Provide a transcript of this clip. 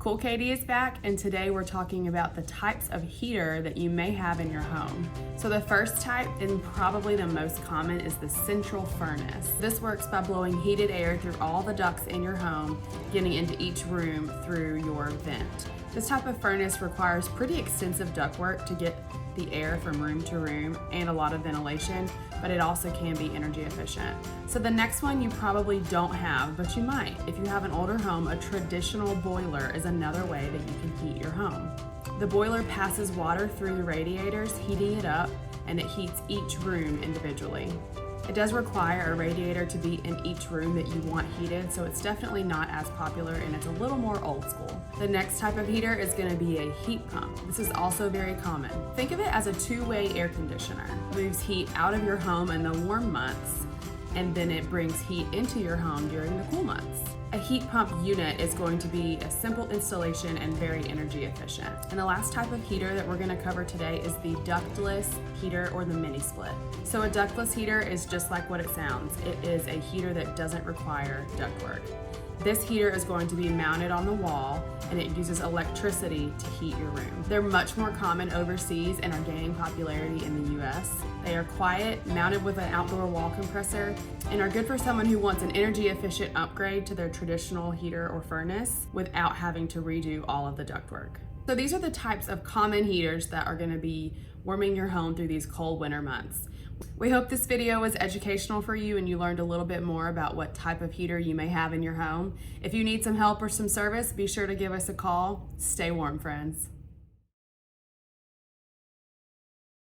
Cool Katie is back, and today we're talking about the types of heater that you may have in your home. So the first type, and probably the most common, is the central furnace. This works by blowing heated air through all the ducts in your home, getting into each room through your vent. This type of furnace requires pretty extensive ductwork to get the air from room to room and a lot of ventilation, but it also can be energy efficient. So the next one you probably don't have, but you might. If you have an older home, a traditional boiler is another way that you can heat your home. The boiler passes water through the radiators, heating it up, and it heats each room individually. It does require a radiator to be in each room that you want heated, so it's definitely not as popular and it's a little more old school. The next type of heater is going to be a heat pump. This is also very common. Think of it as a two-way air conditioner. It moves heat out of your home in the warm months, and then it brings heat into your home during the cool months. A heat pump unit is going to be a simple installation and very energy efficient. And the last type of heater that we're going to cover today is the ductless heater, or the mini split. So a ductless heater is just like what it sounds. It is a heater that doesn't require ductwork. This heater is going to be mounted on the wall, and it uses electricity to heat your room. They're much more common overseas and are gaining popularity in the US. They are quiet, mounted with an outdoor wall compressor, and are good for someone who wants an energy efficient upgrade to their traditional heater or furnace without having to redo all of the ductwork. So these are the types of common heaters that are going to be warming your home through these cold winter months. We hope this video was educational for you and you learned a little bit more about what type of heater you may have in your home. If you need some help or some service, be sure to give us a call. Stay warm, friends.